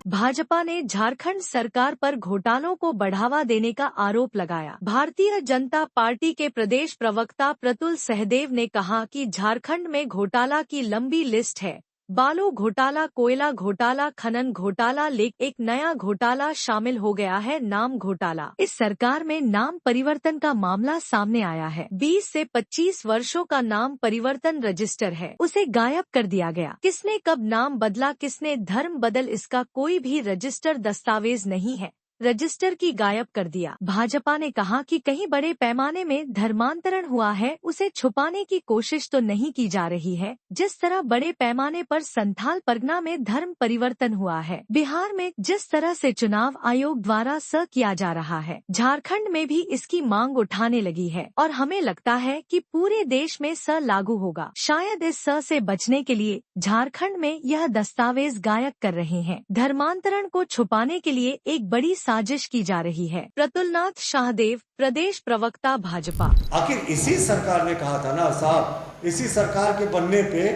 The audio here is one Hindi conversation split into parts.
भाजपा ने झारखंड सरकार पर घोटालों को बढ़ावा देने का आरोप लगाया। भारतीय जनता पार्टी के प्रदेश प्रवक्ता प्रतुल सहदेव ने कहा कि झारखंड में घोटाला की लंबी लिस्ट है। बालू घोटाला, कोयला घोटाला, खनन घोटाला, लेकिन एक नया घोटाला शामिल हो गया है, नाम घोटाला। इस सरकार में नाम परिवर्तन का मामला सामने आया है। 20 से 25 वर्षों का नाम परिवर्तन रजिस्टर है, उसे गायब कर दिया गया। किसने कब नाम बदला, किसने धर्म बदल, इसका कोई भी रजिस्टर दस्तावेज नहीं है। रजिस्टर की गायब कर दिया। भाजपा ने कहा कि कहीं बड़े पैमाने में धर्मांतरण हुआ है, उसे छुपाने की कोशिश तो नहीं की जा रही है, जिस तरह बड़े पैमाने पर संथाल परगना में धर्म परिवर्तन हुआ है। बिहार में जिस तरह से चुनाव आयोग द्वारा किया जा रहा है, झारखंड में भी इसकी मांग उठाने लगी है और हमें लगता है कि पूरे देश में लागू होगा। शायद इस से बचने के लिए झारखंड में यह दस्तावेज गायब कर रहे हैं। धर्मांतरण को छुपाने के लिए एक बड़ी साजिश की जा रही है। प्रतुलनाथ शाहदेव, प्रदेश प्रवक्ता भाजपा। आखिर इसी सरकार ने कहा था ना साहब, इसी सरकार के बनने पे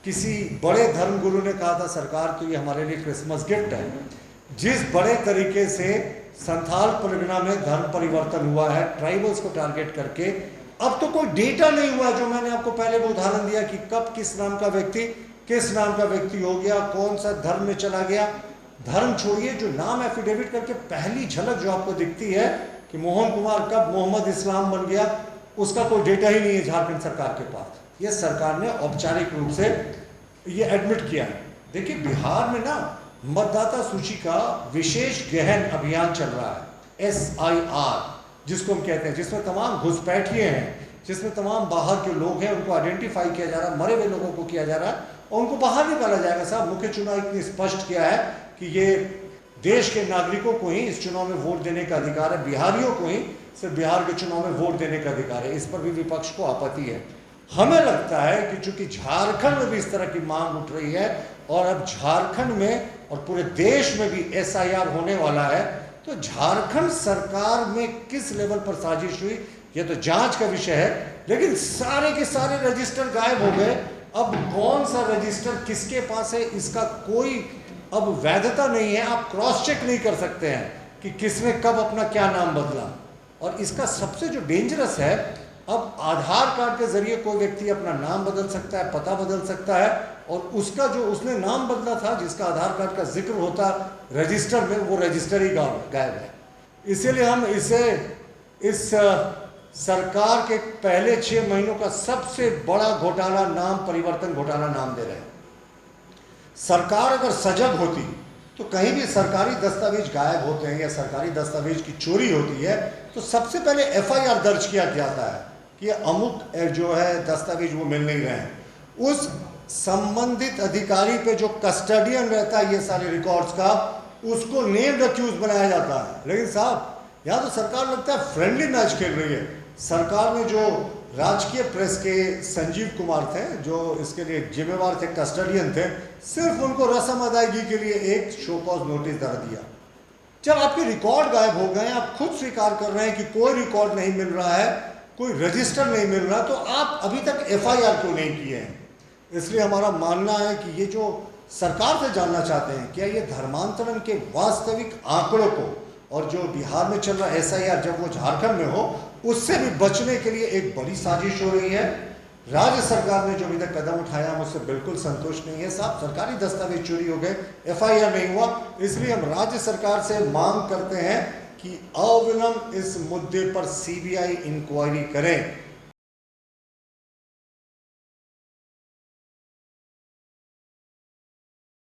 किसी बड़े धर्मगुरु ने कहा था सरकार तो ये हमारे लिए क्रिसमस गिफ्ट है। जिस बड़े तरीके से संथाल परगना में धर्म परिवर्तन हुआ है ट्राइबल्स को टारगेट करके, अब तो कोई डेटा नहीं हुआ। जो मैंने आपको पहले वो उदाहरण दिया कि कब किस नाम का व्यक्ति किस नाम का व्यक्ति हो गया, कौन सा धर्म में चला गया। धर्म छोड़िए, जो नाम एफिडेविट करके पहली झलक जो आपको दिखती है कि मोहन कुमार कब मोहम्मद इस्लाम बन गया, उसका कोई डेटा ही नहीं है झारखंड सरकार के पास। ये सरकार ने औपचारिक रूप से ये एडमिट किया है। देखिए बिहार में ना मतदाता सूची का विशेष गहन अभियान चल रहा है, SIR जिसको हम कहते हैं, जिसमें तमाम घुसपैठिए हैं, जिसमें तमाम बाहर के लोग हैं, उनको आइडेंटिफाई किया जा रहा है, मरे हुए लोगों को किया जा रहा है और उनको बाहर निकाला जाएगा। साहब मुख्य चुनाव इतनी स्पष्ट किया है कि ये देश के नागरिकों को ही इस चुनाव में वोट देने का अधिकार है, बिहारियों को ही सिर्फ बिहार के चुनाव में वोट देने का अधिकार है। इस पर भी विपक्ष को आपत्ति है। हमें लगता है कि चूंकि झारखंड में भी इस तरह की मांग उठ रही है और अब झारखंड में और पूरे देश में भी SIR होने वाला है, तो झारखंड सरकार में किस लेवल पर साजिश हुई यह तो जांच का विषय है। लेकिन सारे के सारे रजिस्टर गायब हो गए। अब कौन सा रजिस्टर किसके पास है इसका कोई अब वैधता नहीं है। आप क्रॉस चेक नहीं कर सकते हैं कि किसने कब अपना क्या नाम बदला। और इसका सबसे जो डेंजरस है, अब आधार कार्ड के जरिए कोई व्यक्ति अपना नाम बदल सकता है, पता बदल सकता है और उसका जो उसने नाम बदला था, जिसका आधार कार्ड का जिक्र होता रजिस्टर में, वो रजिस्टर ही गायब है। इसीलिए हम इसे इस सरकार के पहले 6 महीनों का सबसे बड़ा घोटाला, नाम परिवर्तन घोटाला नाम दे रहे हैं। सरकार अगर सजग होती तो कहीं भी सरकारी दस्तावेज गायब होते हैं या सरकारी दस्तावेज की चोरी होती है तो सबसे पहले FIR दर्ज किया जाता है कि अमुक जो है दस्तावेज वो मिल नहीं रहे हैं। उस संबंधित अधिकारी पे जो कस्टडियन रहता है ये सारे रिकॉर्ड्स का, उसको नेम्ड अक्यूज बनाया जाता है। लेकिन साहब यहाँ तो सरकार लगता है फ्रेंडली मैच खेल रही है। सरकार में जो राजकीय प्रेस के संजीव कुमार थे, जो इसके लिए जिम्मेवार थे, कस्टडियन थे, सिर्फ उनको रस्म अदायगी के लिए एक शो कॉज नोटिस दे दिया। जब आपके रिकॉर्ड गायब हो गए, आप खुद स्वीकार कर रहे हैं कि कोई रिकॉर्ड नहीं मिल रहा है, कोई रजिस्टर नहीं मिल रहा, तो आप अभी तक FIR क्यों नहीं किए हैं? इसलिए हमारा मानना है कि ये जो सरकार से जानना चाहते हैं, क्या ये धर्मांतरण के वास्तविक आंकड़ों को और जो बिहार में चल रहा SIR जब वो झारखंड में हो, उससे भी बचने के लिए एक बड़ी साजिश हो रही है। राज्य सरकार ने जो अभी तक कदम उठाया हम उससे बिल्कुल संतुष्ट नहीं है। साहब सरकारी दस्तावेज चोरी हो गए, FIR नहीं हुआ, इसलिए हम राज्य सरकार से मांग करते हैं कि अविलंब इस मुद्दे पर CBI इंक्वायरी करें।